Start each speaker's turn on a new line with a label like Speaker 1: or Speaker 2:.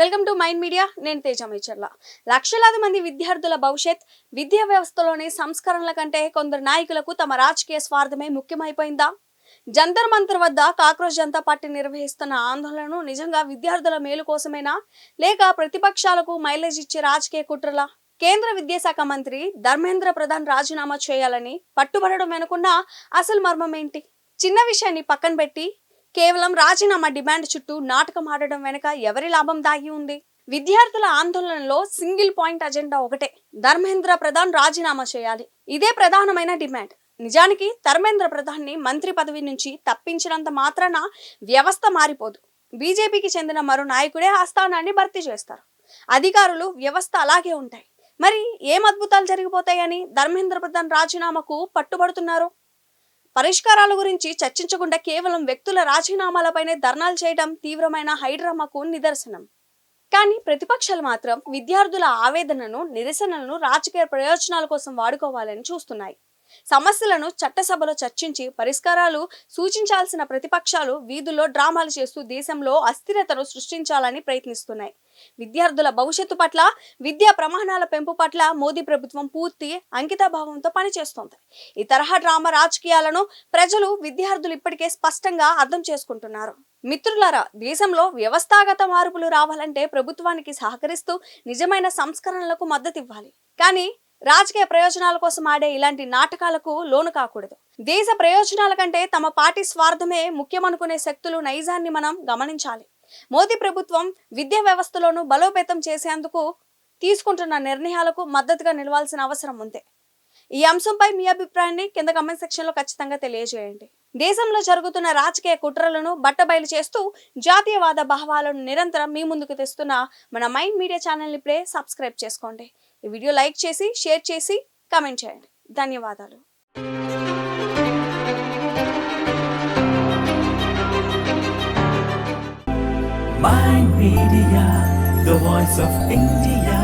Speaker 1: Welcome to mind media. నేను తేజమేచర్ల. లక్షలాది మంది విద్యార్థుల భవిష్యత్ విద్యా వ్యవస్థలోని సంస్కరణల కంటే కొందరు నాయకులకు తమ రాజకీయ స్వార్థమే ముఖ్యమైపోయిందా? జంతర్ మంతర్ వద్ద కాక్రోచ్ జనతా పార్టీ నిర్వహిస్తున్న ఆందోళనను నిజంగా విద్యార్థుల మేలు కోసమేనా, లేక ప్రతిపక్షాలకు మైలేజ్ ఇచ్చే రాజకీయ కుట్రలా? కేంద్ర విద్యాశాఖ మంత్రి ధర్మేంద్ర ప్రధాన్ రాజీనామా చేయాలని పట్టుబడడం వెనుకున్న అసలు మర్మం ఏంటి? చిన్న విషయాన్ని పక్కన పెట్టి కేవలం రాజీనామా డిమాండ్ చుట్టూ నాటకం ఆడడం వెనుక ఎవరి లాభం దాగి ఉంది? విద్యార్థుల ఆందోళనలో సింగిల్ పాయింట్ అజెండా ఒకటే: ధర్మేంద్ర ప్రధాన్ రాజీనామా చేయాలి. ఇదే ప్రధానమైన డిమాండ్. నిజానికి ధర్మేంద్ర ప్రధాన్ ని మంత్రి పదవి నుంచి తప్పించినంత మాత్రాన వ్యవస్థ మారిపోదు. బీజేపీకి చెందిన మరో నాయకుడే ఆ స్థానాన్ని భర్తీ చేస్తారు. అధికారులు, వ్యవస్థ అలాగే ఉంటాయి. మరి ఏం అద్భుతాలు జరిగిపోతాయని ధర్మేంద్ర ప్రధాన్ రాజీనామాకు పట్టుబడుతున్నారు? పరిష్కారాల గురించి చర్చించకుండా కేవలం వ్యక్తుల రాజీనామాలపైనే ధర్నాలు చేయడం తీవ్రమైన హైడ్రామాకు నిదర్శనం. కానీ ప్రతిపక్షాలు మాత్రం విద్యార్థుల ఆవేదనను, నిరసనలను రాజకీయ ప్రయోజనాల కోసం వాడుకోవాలని చూస్తున్నాయి. సమస్యలను చట్టసభలో చర్చించి పరిష్కారాలు సూచించాల్సిన ప్రతిపక్షాలు వీధుల్లో డ్రామాలు చేస్తూ దేశంలో అస్థిరతను సృష్టించాలని ప్రయత్నిస్తున్నాయి. విద్యార్థుల భవిష్యత్తు పట్ల, విద్యా ప్రమాణాల పెంపు పట్ల మోదీ ప్రభుత్వం పూర్తి అంకితభావంతో పనిచేస్తోంది. ఈ తరహా డ్రామా రాజకీయాలను ప్రజలు, విద్యార్థులు ఇప్పటికే స్పష్టంగా అర్థం చేసుకుంటున్నారు. మిత్రులారా, దేశంలో వ్యవస్థాగత మార్పులు రావాలంటే ప్రభుత్వానికి సహకరిస్తూ నిజమైన సంస్కరణలకు మద్దతు ఇవ్వాలి. కానీ రాజకీయ ప్రయోజనాల కోసం ఆడే ఇలాంటి నాటకాలకు లోను కాకూడదు. దేశ ప్రయోజనాల కంటే తమ పార్టీ స్వార్థమే ముఖ్యమనుకునే శక్తులు నైజాన్ని మనం గమనించాలి. మోదీ ప్రభుత్వం విద్యా వ్యవస్థలోనూ బలోపేతం చేసేందుకు తీసుకుంటున్న నిర్ణయాలకు మద్దతుగా నిలవాల్సిన అవసరం ఉంది. ఈ అంశంపై మీ అభిప్రాయాన్ని కింద కమెంట్ సెక్షన్ లో ఖచ్చితంగా తెలియజేయండి. దేశంలో జరుగుతున్న రాజకీయ కుట్రలను బట్టబయలు చేస్తూ జాతీయవాద భావాలను నిరంతరం మీ ముందుకు తెస్తున్న మన మైండ్ మీడియా ఛానల్ని ఇప్పుడే సబ్స్క్రైబ్ చేసుకోండి. ఈ వీడియో లైక్ చేసి, షేర్ చేసి, కామెంట్ చేయండి. ధన్యవాదాలు.
Speaker 2: Mind Media, the voice of India.